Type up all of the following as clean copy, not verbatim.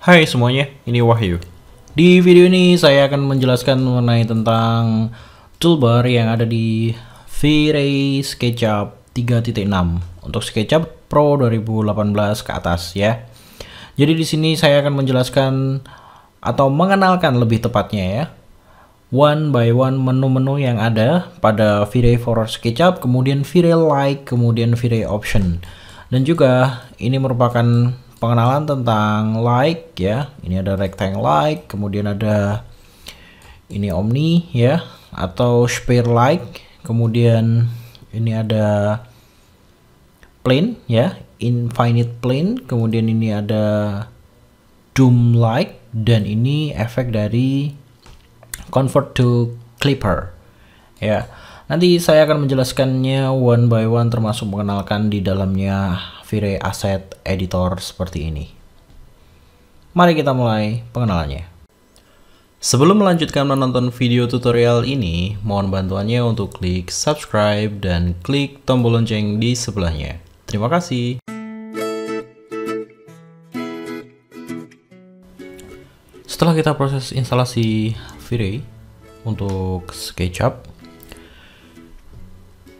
Hai semuanya, ini Wahyu. Di video ini saya akan menjelaskan mengenai tentang toolbar yang ada di V-Ray SketchUp 3.6 untuk SketchUp Pro 2018 ke atas ya. Jadi di sini saya akan menjelaskan atau mengenalkan lebih tepatnya ya, one by one menu-menu yang ada pada V-Ray for SketchUp, kemudian V-Ray Lite, kemudian V-Ray Option. Dan juga ini merupakan pengenalan tentang like ya. Ini ada rectangle like, kemudian ada ini omni ya atau sphere like, kemudian ini ada plane ya, infinite plane, kemudian ini ada dome like, dan ini efek dari convert to clipper ya. Nanti saya akan menjelaskannya one by one, termasuk mengenalkan di dalamnya V-Ray Asset Editor seperti ini. Mari kita mulai pengenalannya. Sebelum melanjutkan menonton video tutorial ini, mohon bantuannya untuk klik subscribe dan klik tombol lonceng di sebelahnya. Terima kasih. Setelah kita proses instalasi V-Ray untuk SketchUp,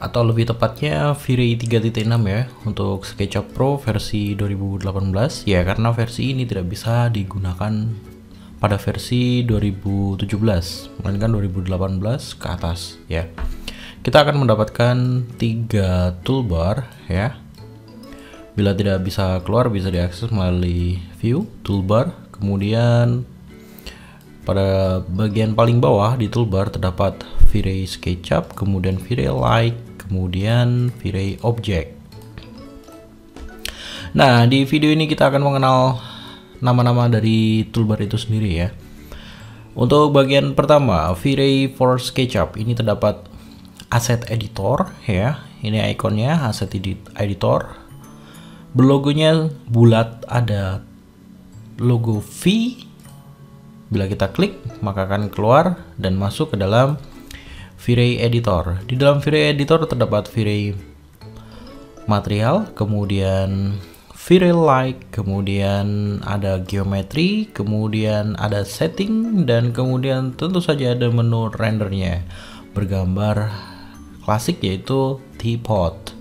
atau lebih tepatnya V-Ray 3.6 ya, untuk SketchUp Pro versi 2018 ya, karena versi ini tidak bisa digunakan pada versi 2017 melainkan 2018 ke atas ya. Kita akan mendapatkan 3 toolbar ya. Bila tidak bisa keluar, bisa diakses melalui view toolbar. Kemudian pada bagian paling bawah di toolbar terdapat V-Ray SketchUp, kemudian V-Ray Lite, kemudian V-Ray Object. Nah, di video ini kita akan mengenal nama-nama dari toolbar itu sendiri ya. Untuk bagian pertama, V-Ray for SketchUp, ini terdapat Asset Editor ya. Ini ikonnya Asset Editor. Berlogonya bulat, ada logo V. Bila kita klik, maka akan keluar dan masuk ke dalam V-Ray Editor. Di dalam V-Ray Editor terdapat V-Ray Material, kemudian V-Ray Lite, kemudian ada Geometry, kemudian ada Setting, dan kemudian tentu saja ada menu rendernya bergambar klasik yaitu teapot.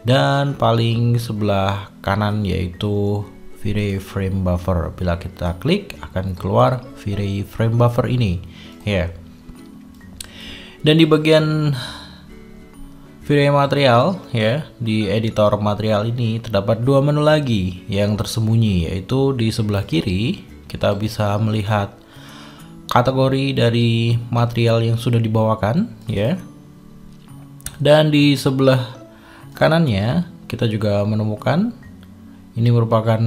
Dan paling sebelah kanan yaitu V-Ray Frame Buffer. Bila kita klik akan keluar V-Ray Frame Buffer ini ya. Dan di bagian V-Ray Material ya, di editor material ini terdapat 2 menu lagi yang tersembunyi, yaitu di sebelah kiri kita bisa melihat kategori dari material yang sudah dibawakan ya. Dan di sebelah kanannya kita juga menemukan ini merupakan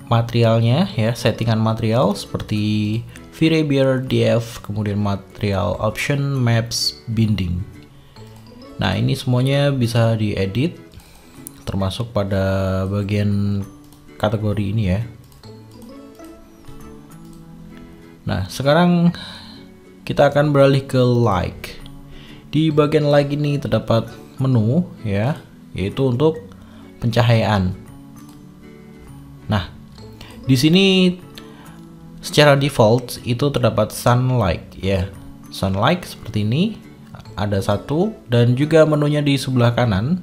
materialnya ya, settingan material seperti V-Ray Beer DF, kemudian material option, maps, binding. Nah, ini semuanya bisa diedit termasuk pada bagian kategori ini ya. Nah, sekarang kita akan beralih ke like. Di bagian like ini terdapat menu ya, yaitu untuk pencahayaan. Nah, di sini secara default itu terdapat sunlight ya. Sunlight seperti ini ada satu, dan juga menunya di sebelah kanan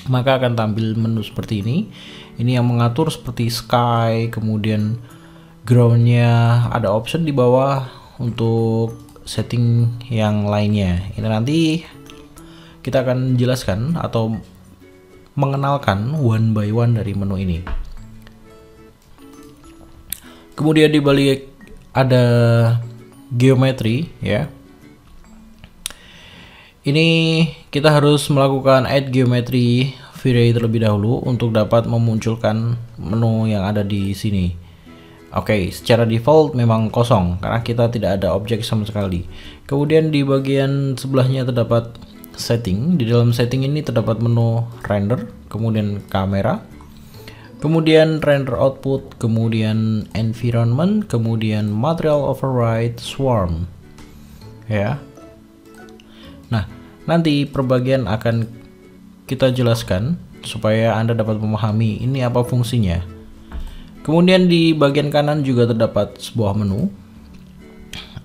maka akan tampil menu seperti ini. Ini yang mengatur seperti sky, kemudian groundnya, ada option di bawah untuk setting yang lainnya. Ini nanti kita akan jelaskan atau mengenalkan one by one dari menu ini. Kemudian di balik ada geometry ya. Ini kita harus melakukan add geometry V-Ray terlebih dahulu untuk dapat memunculkan menu yang ada di sini. Oke, secara default memang kosong karena kita tidak ada objek sama sekali. Kemudian di bagian sebelahnya terdapat setting. Di dalam setting ini terdapat menu render, kemudian kamera, kemudian render output, kemudian environment, kemudian material override, swarm ya. Nah, nanti perbagian akan kita jelaskan supaya Anda dapat memahami ini apa fungsinya. Kemudian di bagian kanan juga terdapat sebuah menu.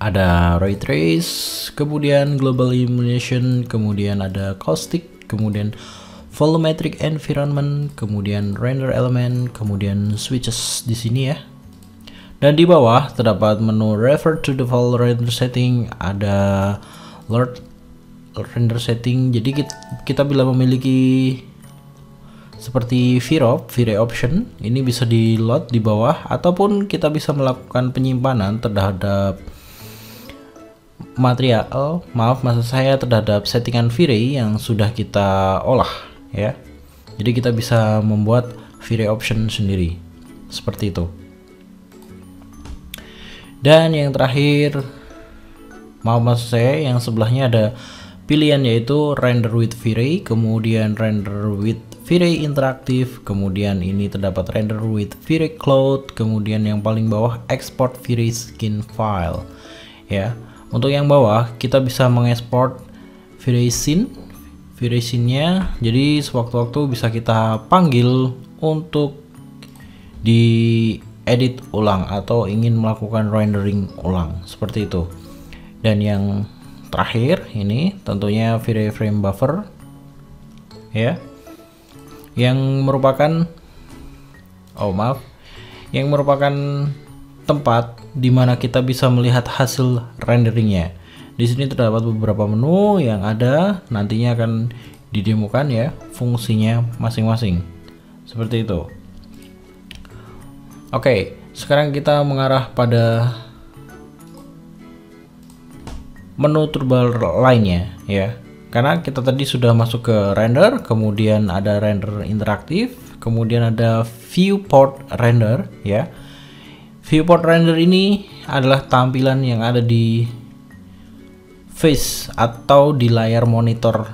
Ada Ray Trace, kemudian Global Illumination, kemudian ada Caustic, kemudian Volumetric Environment, kemudian Render Element, kemudian Switches di sini ya. Dan di bawah terdapat menu Refer to Default Render Setting, ada Load Render Setting. Jadi kita bila memiliki seperti V-Ray Option, ini bisa di load di bawah, ataupun kita bisa melakukan penyimpanan terhadap material, maksud saya terhadap settingan V-Ray yang sudah kita olah ya. Jadi kita bisa membuat V-Ray Option sendiri seperti itu. Dan yang terakhir, maksud saya yang sebelahnya ada pilihan yaitu Render with V-Ray, kemudian Render with V-Ray Interactive, kemudian ini terdapat Render with V-Ray Cloud, kemudian yang paling bawah Export V-Ray Skin File ya. Untuk yang bawah kita bisa mengekspor V-Ray scene-nya, jadi sewaktu-waktu bisa kita panggil untuk diedit ulang atau ingin melakukan rendering ulang seperti itu. Dan yang terakhir ini tentunya V-Ray Frame Buffer ya, yang merupakan yang merupakan tempat di mana kita bisa melihat hasil renderingnya. Di sini terdapat beberapa menu yang ada, nantinya akan didemokan ya fungsinya masing-masing seperti itu. Oke, sekarang kita mengarah pada menu toolbar lainnya ya. Karena kita tadi sudah masuk ke render, kemudian ada render interaktif, kemudian ada viewport render ya. Viewport render ini adalah tampilan yang ada di face atau di layar monitor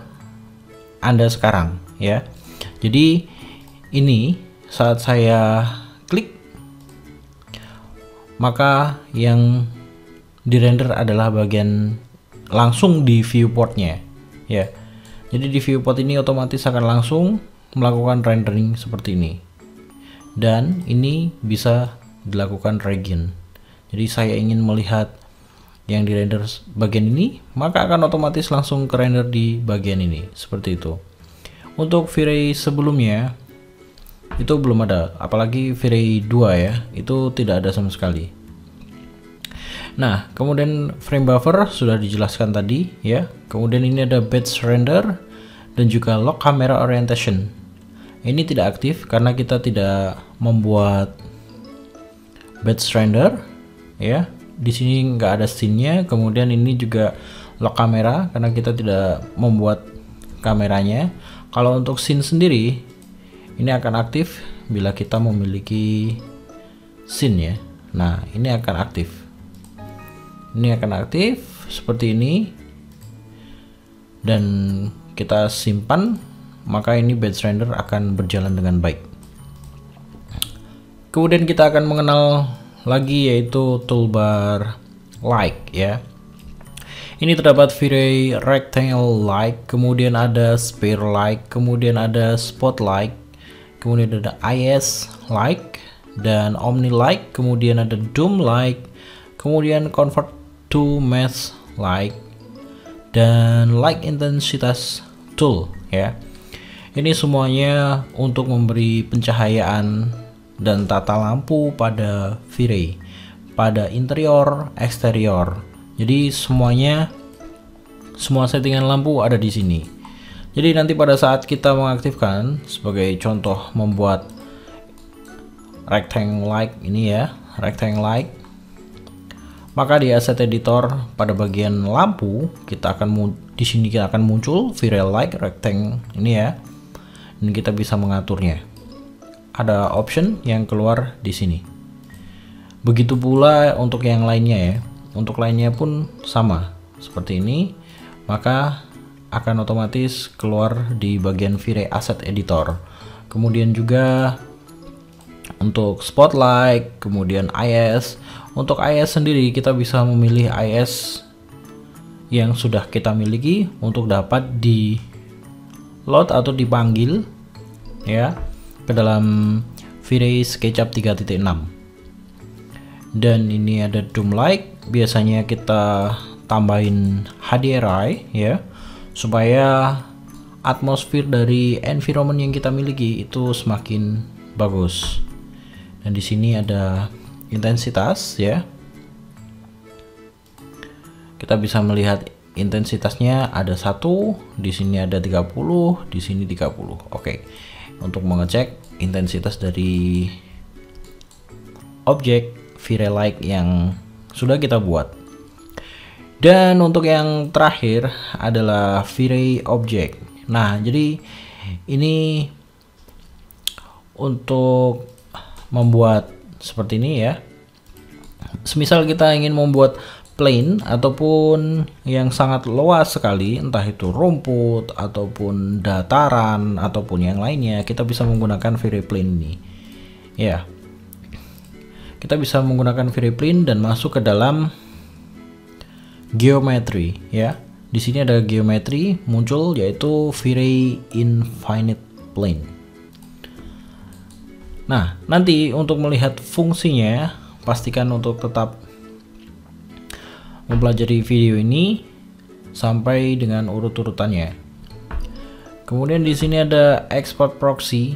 Anda sekarang ya. Jadi ini saat saya klik, maka yang dirender adalah bagian langsung di viewportnya ya. Jadi di viewport ini otomatis akan langsung melakukan rendering seperti ini, dan ini bisa dilakukan region. Jadi saya ingin melihat yang di render bagian ini, maka akan otomatis langsung ke render di bagian ini seperti itu. Untuk V-Ray sebelumnya itu belum ada, apalagi V-Ray 2 ya, itu tidak ada sama sekali. Nah, kemudian frame buffer sudah dijelaskan tadi ya. Kemudian ini ada batch render dan juga lock camera orientation. Ini tidak aktif karena kita tidak membuat batch render ya. Di sini nggak ada scene-nya. Kemudian ini juga lock kamera karena kita tidak membuat kameranya. Kalau untuk scene sendiri ini akan aktif bila kita memiliki scene ya. Nah, ini akan aktif. Ini akan aktif seperti ini, dan kita simpan, maka ini batch render akan berjalan dengan baik. Kemudian kita akan mengenal lagi yaitu toolbar like ya. Ini terdapat V-Ray rectangle like, kemudian ada sphere like, kemudian ada spotlight, kemudian ada IS like dan omni like, kemudian ada dome like, kemudian convert to mesh like, dan light intensitas tool ya. Ini semuanya untuk memberi pencahayaan dan tata lampu pada V-Ray, pada interior, eksterior. Jadi semua settingan lampu ada di sini. Jadi nanti pada saat kita mengaktifkan, sebagai contoh membuat rectangle like ini ya, rectangle like, maka di asset editor pada bagian lampu kita akan di sini kita akan muncul V-Ray like rectangle ini ya. Dan kita bisa mengaturnya. Ada option yang keluar di sini. Begitu pula untuk yang lainnya ya. Untuk lainnya pun sama seperti ini, maka akan otomatis keluar di bagian V-Ray Asset Editor. Kemudian juga untuk spotlight, kemudian IS. Untuk IS sendiri kita bisa memilih IS yang sudah kita miliki untuk dapat di load atau dipanggil ya ke dalam V-Ray SketchUp 3.6. Dan ini ada Doom Light, biasanya kita tambahin HDRI ya, supaya atmosfer dari environment yang kita miliki itu semakin bagus. Dan di sini ada intensitas ya. Kita bisa melihat intensitasnya ada 1, di sini ada 30, di sini 30. Oke. Untuk mengecek intensitas dari objek V-Ray Light yang sudah kita buat. Dan untuk yang terakhir adalah V-Ray Object. Nah, jadi ini untuk membuat seperti ini ya. Semisal kita ingin membuat plane ataupun yang sangat luas sekali, entah itu rumput ataupun dataran ataupun yang lainnya, kita bisa menggunakan V-Ray plane ini. Ya. Kita bisa menggunakan V-Ray plane dan masuk ke dalam geometry ya. Di sini ada geometry muncul, yaitu V-Ray Infinite Plane. Nah, nanti untuk melihat fungsinya, pastikan untuk tetap mempelajari video ini sampai dengan urut-urutannya. Kemudian di sini ada export proxy,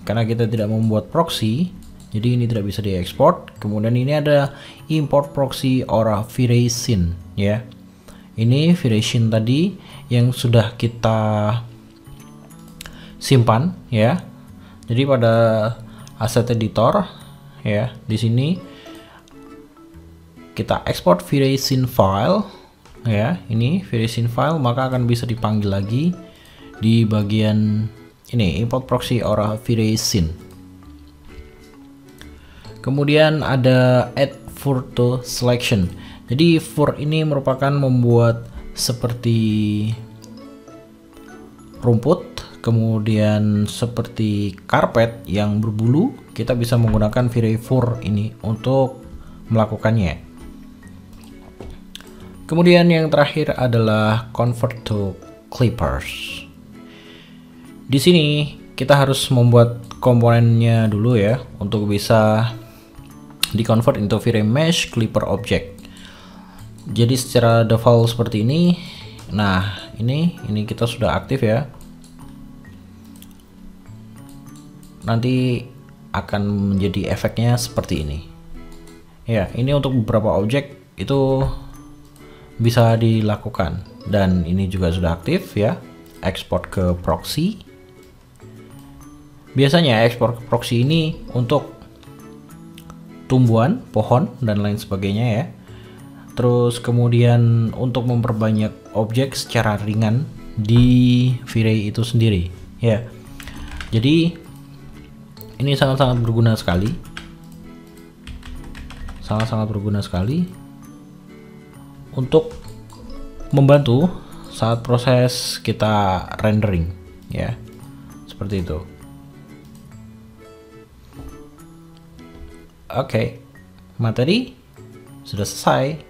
karena kita tidak membuat proxy, jadi ini tidak bisa diekspor. Kemudian ini ada import proxy or V-Ray scene ya. Ini V-Ray scene tadi yang sudah kita simpan ya. Jadi pada asset editor ya, di sini kita ekspor V-Ray scene file ya. Ini V-Ray scene file, maka akan bisa dipanggil lagi di bagian ini import proxy or V-Ray scene. Kemudian ada add fur to selection. Jadi fur ini merupakan membuat seperti rumput, kemudian seperti karpet yang berbulu. Kita bisa menggunakan V-Ray fur ini untuk melakukannya. Kemudian yang terakhir adalah convert to clippers. Di sini kita harus membuat komponennya dulu ya, untuk bisa di-convert into V-Ray mesh clipper object. Jadi secara default seperti ini. Nah, ini kita sudah aktif ya. Nanti akan menjadi efeknya seperti ini. Ya, ini untuk beberapa objek itu bisa dilakukan, dan ini juga sudah aktif ya. Ekspor ke proxy. Biasanya ekspor ke proxy ini untuk tumbuhan, pohon dan lain sebagainya ya. Terus kemudian untuk memperbanyak objek secara ringan di V-Ray itu sendiri ya. Jadi ini sangat-sangat berguna sekali. Sangat-sangat berguna sekali untuk membantu saat proses kita rendering ya, seperti itu. Oke, materi sudah selesai.